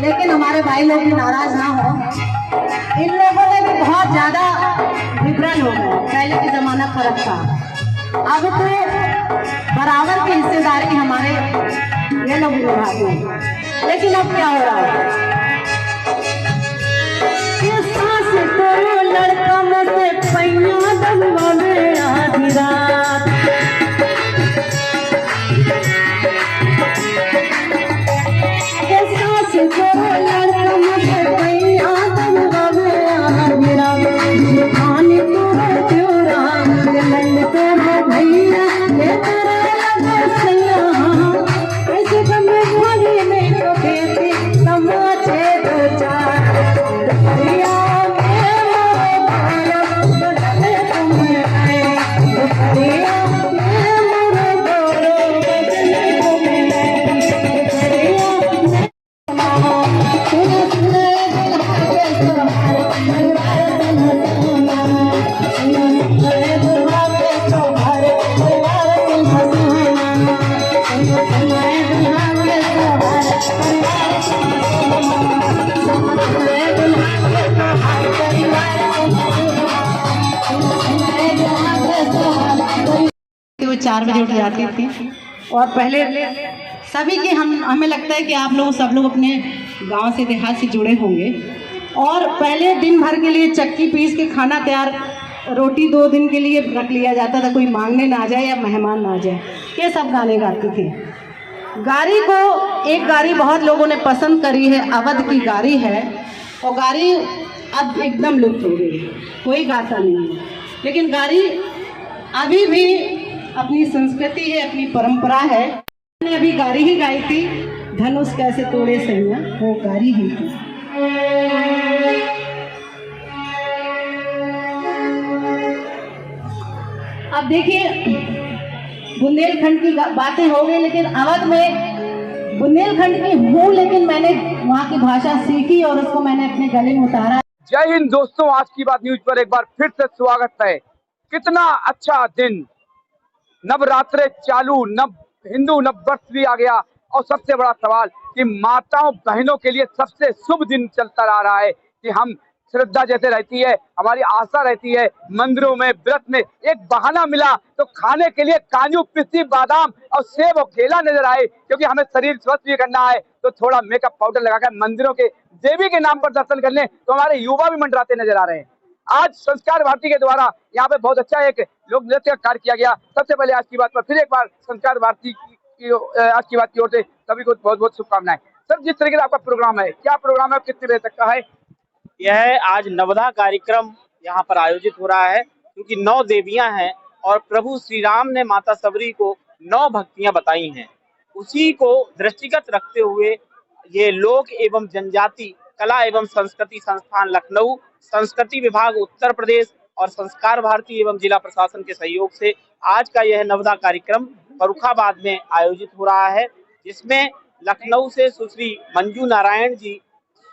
लेकिन हमारे भाई लोग भी नाराज ना हो, इन लोगों में भी बहुत ज्यादा विवरण हो गया। पहले के जमाना फर्क था, अब तो बराबर की हिस्सेदारी हमारे ये लोग निभाते हैं। लेकिन अब क्या हो रहा है, लड़का में से पैया दलवा में आधी रात, वो 4 बजे उठ जाती थी। और पहले सभी के हमें लगता है कि आप लोग सब लोग अपने गांव से देहात से जुड़े होंगे। और पहले दिन भर के लिए चक्की पीस के खाना तैयार, रोटी 2 दिन के लिए रख लिया जाता था, कोई मांगने ना जाए या मेहमान ना जाए। ये सब गाने गाती थी। गारी को एक गारी बहुत लोगों ने पसंद करी है, अवध की गारी है। और गारी अब एकदम लुप्त हो गई है, कोई गाता नहीं है। लेकिन गारी अभी भी अपनी संस्कृति है, अपनी परंपरा है। मैंने अभी गारी ही गाई थी, धनुष कैसे तोड़े सैया, वो गारी ही थी। अब देखिए, बुंदेलखंड की बातें हो गई, लेकिन अवध में बुंदेलखंड की हूँ, लेकिन मैंने वहाँ की भाषा सीखी और उसको मैंने अपने गले में उतारा। जय हिंद दोस्तों, आज की बात न्यूज पर एक बार फिर से स्वागत है। कितना अच्छा दिन, नवरात्रे चालू, हिंदू नववर्ष भी आ गया। और सबसे बड़ा सवाल कि माताओं बहनों के लिए सबसे शुभ दिन चलता आ रहा है कि हम श्रद्धा जैसे रहती है, हमारी आस्था रहती है, मंदिरों में व्रत में एक बहाना मिला तो खाने के लिए काजू पिस्ती बादाम और सेब और केला नजर आए, क्योंकि हमें शरीर स्वस्थ भी करना है तो थोड़ा मेकअप पाउडर लगाकर मंदिरों के देवी के नाम पर दर्शन करने तो हमारे युवा भी मंडराते नजर आ रहे हैं। आज संस्कार भारती के द्वारा यहाँ पे बहुत अच्छा एक लोक नृत्य का कार्य किया गया। सबसे पहले आज की बात पर फिर एक बार संस्कार भारती की आज की बात की ओर से सभी को बहुत बहुत शुभकामनाएं। सर, जिस तरीके से आपका प्रोग्राम है, क्या प्रोग्राम है, कितने बजे तक का है? यह आज नवदा कार्यक्रम यहाँ पर आयोजित हो रहा है, क्योंकि 9 देवियां हैं और प्रभु श्री राम ने माता सबरी को 9 भक्तियां बताई हैं। उसी को दृष्टिगत रखते हुए ये लोक एवं जनजाति कला एवं संस्कृति संस्थान लखनऊ, संस्कृति विभाग उत्तर प्रदेश और संस्कार भारती एवं जिला प्रशासन के सहयोग से आज का यह नवदा कार्यक्रम फर्रुखाबाद में आयोजित हो रहा है, जिसमें लखनऊ से सुश्री मंजू नारायण जी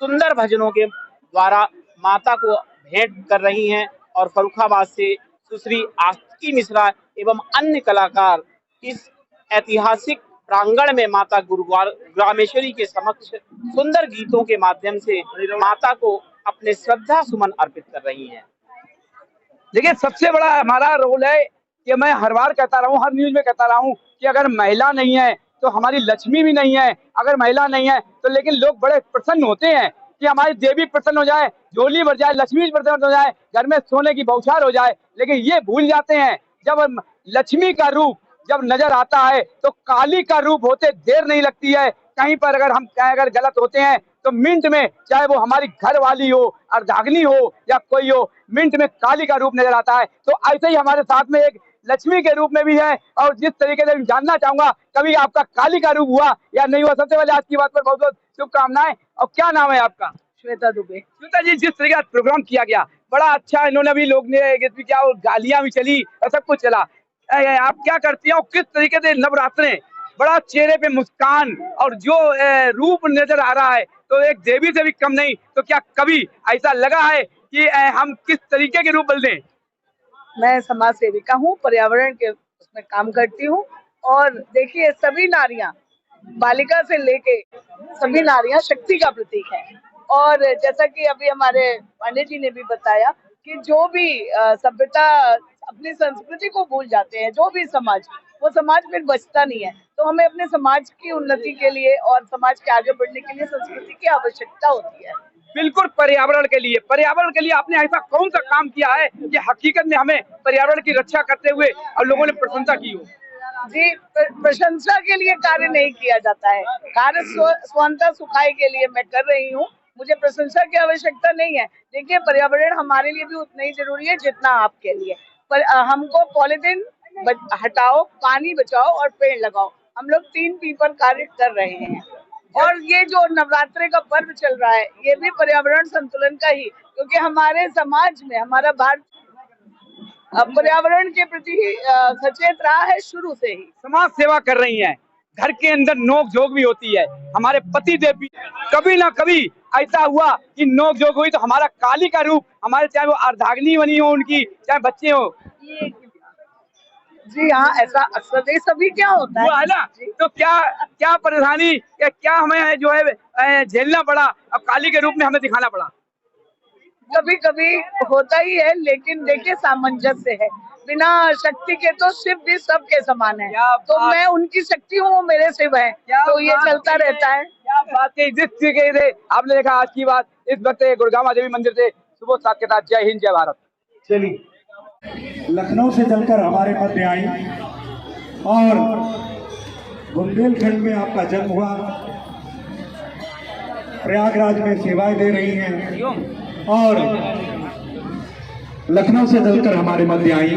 सुंदर भजनों के द्वारा माता को भेंट कर रही हैं और फर्रुखाबाद से सुश्री आस्तिकी मिश्रा एवं अन्य कलाकार इस ऐतिहासिक प्रांगण में माता ग्रामेश्वरी के समक्ष सुंदर गीतों के माध्यम से माता को अपने श्रद्धा सुमन अर्पित कर रही हैं। देखिए, सबसे बड़ा हमारा रोल है कि मैं हर बार कहता रहा हूँ, हर न्यूज में कहता रहा हूँ कि अगर महिला नहीं है तो हमारी लक्ष्मी भी नहीं है। अगर महिला नहीं है तो लेकिन लोग बड़े प्रसन्न होते हैं कि हमारी देवी प्रसन्न हो जाए, झोली भर जाए, लक्ष्मी प्रसन्न हो जाए, घर में सोने की बौछार हो जाए। लेकिन ये भूल जाते हैं जब लक्ष्मी का रूप जब नजर आता है तो काली का रूप होते देर नहीं लगती है। कहीं पर अगर हम अगर गलत होते हैं तो मिनट में, चाहे वो हमारी घर वाली हो, अर्धांगिनी हो या कोई हो, मिनट में काली का रूप नजर आता है। तो ऐसे ही हमारे साथ में एक लक्ष्मी के रूप में भी है। और जिस तरीके से जानना चाहूंगा, कभी आपका काली का रूप हुआ या नहीं हुआ? सबसे पहले आज की बात पर बहुत बहुत शुभकामनाएं। और क्या नाम है आपका? श्वेता दुबे। श्वेता जी, जिस तरीके का प्रोग्राम किया गया बड़ा अच्छा, इन्होंने भी लोग ने किया और गालियां भी चली और सब कुछ चला। आप क्या करती हैं, किस तरीके से नवरात्रे, बड़ा चेहरे पे मुस्कान और जो रूप नजर आ रहा है तो एक देवी से भी कम नहीं। तो क्या कभी ऐसा लगा है कि हम किस तरीके के रूप बदल दें? मैं समाज सेविका हूँ, पर्यावरण के उसमें काम करती हूँ। और देखिए, सभी नारियां बालिका से लेके सभी नारियां शक्ति का प्रतीक है। और जैसा कि अभी हमारे पांडे जी ने भी बताया कि जो भी सभ्यता अपनी संस्कृति को भूल जाते हैं, जो भी समाज, वो समाज फिर बचता नहीं है। तो हमें अपने समाज की उन्नति के लिए और समाज के आगे बढ़ने के लिए संस्कृति की आवश्यकता होती है। बिल्कुल, पर्यावरण के लिए आपने ऐसा कौन सा काम किया है कि हकीकत में हमें पर्यावरण की रक्षा करते हुए और लोगों ने प्रशंसा की हो? जी, प्रशंसा के लिए कार्य नहीं किया जाता है, कार्य स्वतंत्रता सुखाई के लिए मैं कर रही हूँ। मुझे प्रशंसा की आवश्यकता नहीं है। देखिए, पर्यावरण हमारे लिए भी उतना ही जरूरी है जितना आपके लिए। पर हमको पॉलीथीन हटाओ, पानी बचाओ और पेड़ लगाओ, हम लोग 3 P पर कार्य कर रहे हैं। और ये जो नवरात्रे का पर्व चल रहा है, ये भी पर्यावरण संतुलन का ही, क्योंकि हमारे समाज में हमारा भारत पर्यावरण के प्रति सचेत रहा है शुरू से ही। समाज सेवा कर रही हैं, घर के अंदर नोक झोंक भी होती है, हमारे पति देव भी कभी ना कभी ऐसा हुआ कि नोक झोंक हुई तो हमारा काली का रूप, हमारे चाहे वो अर्धांगिनी बनी हो उनकी, चाहे बच्चे हो। जी हाँ, ऐसा अक्सर सभी क्या होता है ना। तो क्या परेशानी, क्या हमें जो है झेलना पड़ा, अब काली के रूप में हमें दिखाना पड़ा? कभी कभी होता ही है, लेकिन देखिए सामंजस्य है। बिना शक्ति के तो शिव भी सबके समान है, तो मैं उनकी शक्ति हूँ, वो मेरे शिव है, तो ये चलता रहता है। क्या बात है, जिस तरीके से आपने देखा आज की बात इस वक्त गुड़गांव देवी मंदिर से सुबोध साथ के साथ। जय हिंद, जय भारत। चलिए, लखनऊ से चलकर हमारे मध्य आई और बुंदेलखंड में आपका जन्म हुआ, प्रयागराज में सेवाएं दे रही हैं और लखनऊ से चलकर हमारे मध्य आई।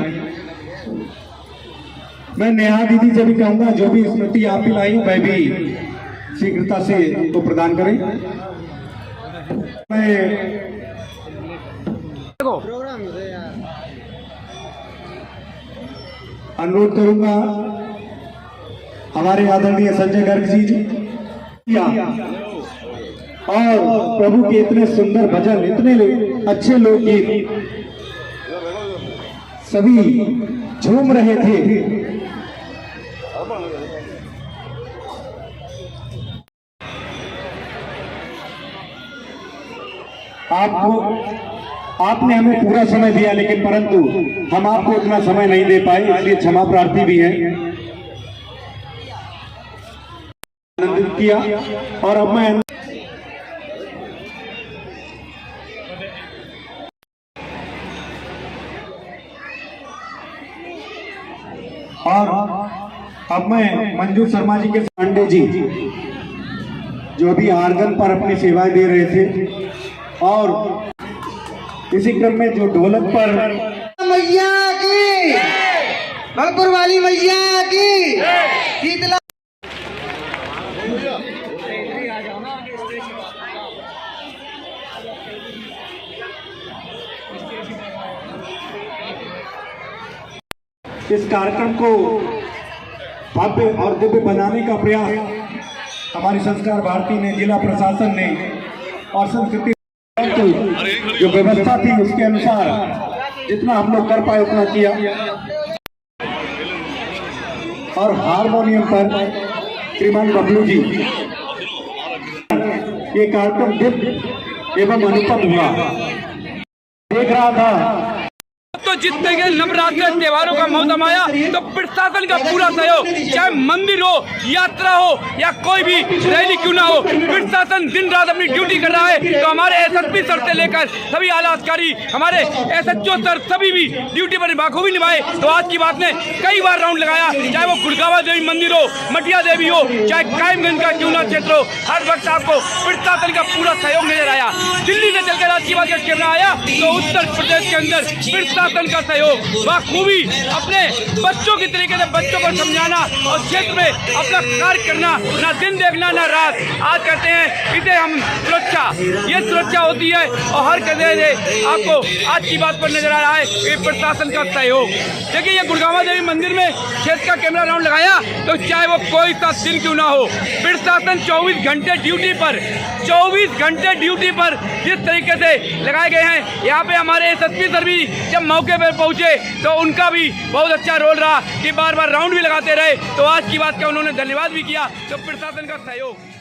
मैं नेहा दीदी से भी कहूंगा, जो भी स्मृति आप भी लाई वह भी शीघ्रता से तो प्रदान करें। मैं अनुरोध करूंगा हमारे आदरणीय संजय गर्ग जी और प्रभु के इतने सुंदर भजन, इतने अच्छे लोकगीत, सभी झूम रहे थे। आपने हमें पूरा समय दिया, लेकिन परंतु हम आपको उतना समय नहीं दे पाए, इसलिए क्षमा प्रार्थी भी हैं। आनंदित किया और अब मैं मंजू शर्मा जी के पांडे जी जो भी आर्गन पर अपनी सेवाएं दे रहे थे, और इसी क्रम में जो ढोलक पर मैया की, भरतपुर वाली मैया की, शीतला इस कार्यक्रम को भव्य और दिव्य बनाने का प्रयास हमारी संस्कार भारती ने, जिला प्रशासन ने और संस्कृति जो व्यवस्था थी उसके अनुसार जितना हम लोग कर पाए उतना किया। और हारमोनियम पर श्रीमान बबलू जी, ये कार्यक्रम दिव्य एवं अनुपम हुआ। देख रहा था तो जितने के नवरात्र त्योहारों का मौसम आया तो प्रशासन का पूरा सहयोग, चाहे मंदिर हो, यात्रा हो या कोई भी रैली क्यों ना हो, प्रशासन दिन रात अपनी ड्यूटी कर रहा है। तो हमारे एसएसपी सर से लेकर सभी आला अधिकारी, हमारे एसएचओ सर सभी भी ड्यूटी पर बखूबी निभाए। तो आज की बात ने कई बार राउंड लगाया, चाहे वो गुड़गांव देवी मंदिर हो, मटिया देवी हो, चाहे कायमगंज का क्यों ना क्षेत्र हो, हर वक्त आपको प्रशासन का पूरा सहयोग नजर आया। दिल्ली से चलकर आज की बात का कैमरा आया तो उत्तर प्रदेश के अंदर प्रशासन का सहयोग बखूबी अपने बच्चों की तरीके से बच्चों को समझाना और क्षेत्र में अपना कार्य करना, ना दिन देखना ना रात। आज कहते हैं इसे हम सुरक्षा, ये सुरक्षा होती है और हर कदम से आपको आज की बात पर नजर आ रहा है कि प्रशासन का सहयोग। देखिए, ये गुड़गांव देवी मंदिर में क्षेत्र का कैमरा राउंड लगाया तो चाहे वो कोई सा दिन क्यों ना हो, प्रशासन 24 घंटे ड्यूटी पर, 24 घंटे ड्यूटी पर जिस तरीके से लगाए गए हैं। यहाँ पे हमारे एसएसपी सर भी जब मौके पर पहुंचे तो उनका भी बहुत अच्छा रोल रहा कि बार बार राउंड भी लगाते रहे। तो आज की बात का उन्होंने धन्यवाद भी किया। तो प्रशासन का सहयोग